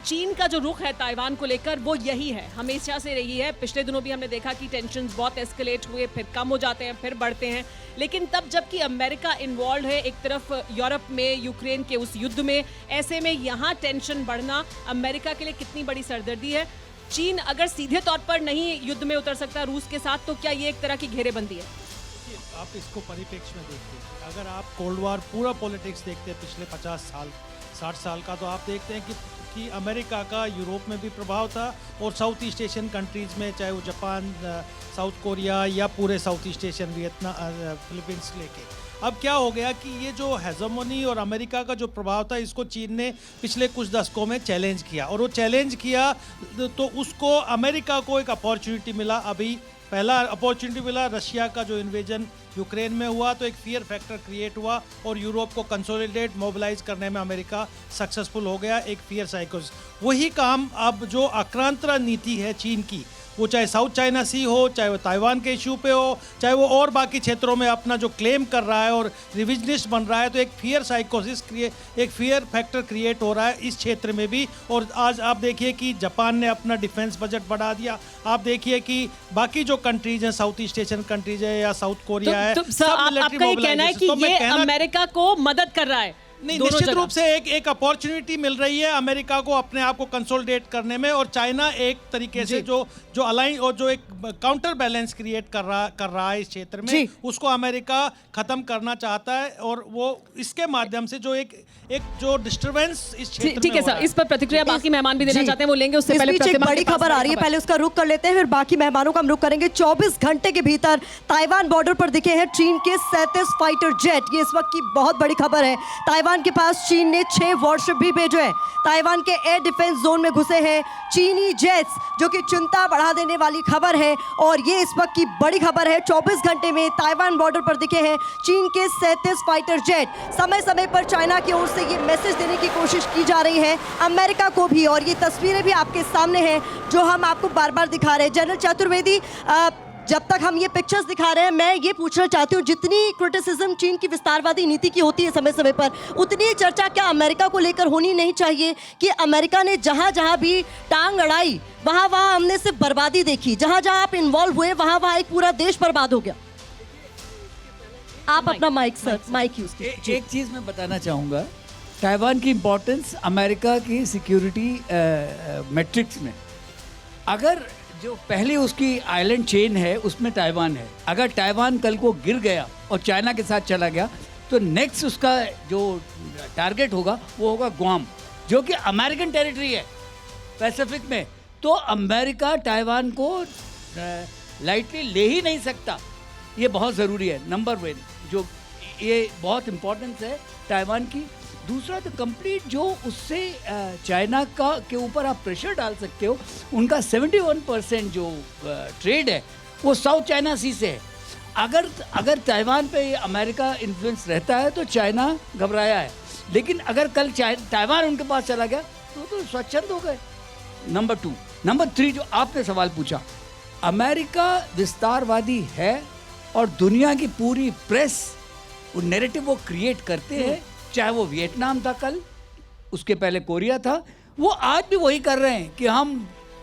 चीन का जो रुख है ताइवान को लेकर वो यही है, हमेशा से रही है। पिछले दिनों भी हमने देखा कि टेंशन्स बहुत एस्केलेट हुए, फिर कम हो जाते हैं, फिर बढ़ते हैं। लेकिन तब जबकि अमेरिका इन्वॉल्व है एक तरफ यूरोप में यूक्रेन के उस युद्ध में, ऐसे में यहाँ टेंशन बढ़ना अमेरिका के लिए कितनी बड़ी सरदर्दी है। चीन अगर सीधे तौर पर नहीं युद्ध में उतर सकता रूस के साथ, तो क्या ये एक तरह की घेरेबंदी है? आप इसको परिप्रेक्ष्य में देखते हैं, अगर आप कोल्ड वॉर पूरा पॉलिटिक्स देखते हैं पिछले 50 साल 60 साल का, तो आप देखते हैं कि अमेरिका का यूरोप में भी प्रभाव था और साउथ ईस्ट एशियन कंट्रीज़ में, चाहे वो जापान, साउथ कोरिया या पूरे south east Asian Vietnam, Philippines लेके। अब क्या हो गया कि ये जो हेजमोनी और अमेरिका का जो प्रभाव था, इसको चीन ने पिछले कुछ दशकों में चैलेंज किया, और वो चैलेंज किया तो उसको अमेरिका को एक अपॉर्चुनिटी मिला। अभी पहला अपॉर्चुनिटी मिला रशिया का जो इन्वेजन यूक्रेन में हुआ, तो एक फियर फैक्टर क्रिएट हुआ और यूरोप को कंसोलिडेट मोबिलाइज करने में अमेरिका सक्सेसफुल हो गया, एक फियर साइकोस। वही काम अब जो आक्रांता नीति है चीन की, वो चाहे साउथ चाइना सी हो, चाहे वो ताइवान के इशू पे हो, चाहे वो और बाकी क्षेत्रों में अपना जो क्लेम कर रहा है और रिविजनिस्ट बन रहा है, तो एक फियर साइकोसिस एक फियर फैक्टर क्रिएट हो रहा है इस क्षेत्र में भी। और आज आप देखिए कि जापान ने अपना डिफेंस बजट बढ़ा दिया। आप देखिए कि बाकी जो कंट्रीज हैं, साउथ ईस्ट एशियन कंट्रीज है या साउथ कोरिया है, आपका ये कहना है कि ये अमेरिका को मदद कर रहा है? नहीं, निश्चित रूप से एक अपॉर्चुनिटी मिल रही है अमेरिका को अपने आप को कंसोलिडेट करने में, और चाइना एक तरीके से जो अलाइन और जो एक काउंटर बैलेंस क्रिएट कर रहा है इस क्षेत्र में, उसको अमेरिका खत्म करना चाहता है, और वो इसके माध्यम से जो एक जो डिस्टर्बेंस इस क्षेत्र में। ठीक है सर, इस पर प्रतिक्रिया बाकी मेहमान भी देना चाहते हैं, वो लेंगे। उससे पहले एक बड़ी खबर आ रही है, पहले उसका रुख कर लेते हैं, फिर बाकी मेहमानों का हम रुख करेंगे। 24 घंटे के भीतर ताइवान बॉर्डर पर दिखे हैं चीन के 37 फाइटर जेट। ये इस वक्त की बहुत बड़ी खबर है। ताइवान के पास चीन ने 6 वॉरशिप भी भेजे हैं। ताइवान के एयर डिफेंस जोन में घुसे हैं चीनी जेट्स, जो कि चिंता बढ़ा देने वाली खबर है, और ये इस वक्त की बड़ी खबर है। 24 घंटे में ताइवान बॉर्डर पर दिखे हैं चीन के 37 फाइटर जेट। समय समय पर चाइना की ओर से ये मैसेज देने की कोशिश की जा रही है अमेरिका को भी, और ये तस्वीरें भी आपके सामने हैं जो हम आपको बार बार दिखा रहे हैं। जनरल चतुर्वेदी, जब तक हम ये पिक्चर्स दिखा रहे हैं, मैं ये पूछना चाहती हूँ, जितनी क्रिटिसिज्म चीन की विस्तारवादी नीति की होती है समय समय पर, उतनी चर्चा क्या अमेरिका को लेकर होनी नहीं चाहिए कि अमेरिका ने जहाँ जहाँ भी टांग अड़ाई, वहाँ वहाँ हमने सिर्फ बर्बादी देखी। जहाँ जहाँ आप इन्वॉल्व हुए, वहाँ वहाँ एक पूरा देश बर्बाद हो गया। आप अपना माइक सर, माइक यूज कीजिए। एक चीज़ मैं बताना चाहूँगा, ताइवान की इम्पोर्टेंस अमेरिका की सिक्योरिटी मैट्रिक्स में, अगर जो पहली उसकी आइलैंड चेन है उसमें ताइवान है, अगर ताइवान कल को गिर गया और चाइना के साथ चला गया, तो नेक्स्ट उसका जो टारगेट होगा वो होगा गुआम, जो कि अमेरिकन टेरिटरी है पैसिफिक में। तो अमेरिका ताइवान को लाइटली ले ही नहीं सकता, ये बहुत ज़रूरी है। नंबर 1 जो ये बहुत इम्पोर्टेंस है ताइवान की। दूसरा, तो कंप्लीट जो उससे चाइना का के ऊपर आप प्रेशर डाल सकते हो, उनका 71% जो ट्रेड है वो साउथ चाइना सी से है। अगर ताइवान पे अमेरिका इन्फ्लुएंस रहता है तो चाइना घबराया है, लेकिन अगर कल ताइवान उनके पास चला गया तो स्वच्छंद हो गए। नंबर 2। नंबर 3 जो आपने सवाल पूछा, अमेरिका विस्तारवादी है और दुनिया की पूरी प्रेस वो नैरेटिव वो क्रिएट करते हैं, चाहे वो वियतनाम था कल, उसके पहले कोरिया था, वो आज भी वही कर रहे हैं कि हम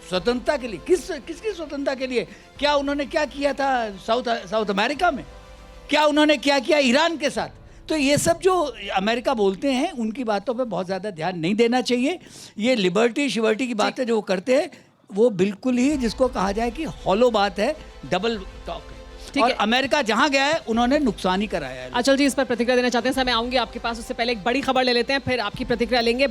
स्वतंत्रता के लिए, किसकी स्वतंत्रता के लिए, क्या उन्होंने क्या किया था साउथ अमेरिका में, क्या उन्होंने क्या किया ईरान के साथ। तो ये सब जो अमेरिका बोलते हैं, उनकी बातों पे बहुत ज़्यादा ध्यान नहीं देना चाहिए। ये लिबर्टी शिवर्टी की बातें जो वो करते हैं, वो बिल्कुल ही जिसको कहा जाए कि हॉलो बात है, डबल टॉक है। और अमेरिका जहां गया है उन्होंने नुकसान ही कराया है। अचल जी इस पर प्रतिक्रिया देना चाहते हैं? सर मैं आऊंगी आपके पास, उससे पहले एक बड़ी खबर ले लेते हैं, फिर आपकी प्रतिक्रिया लेंगे।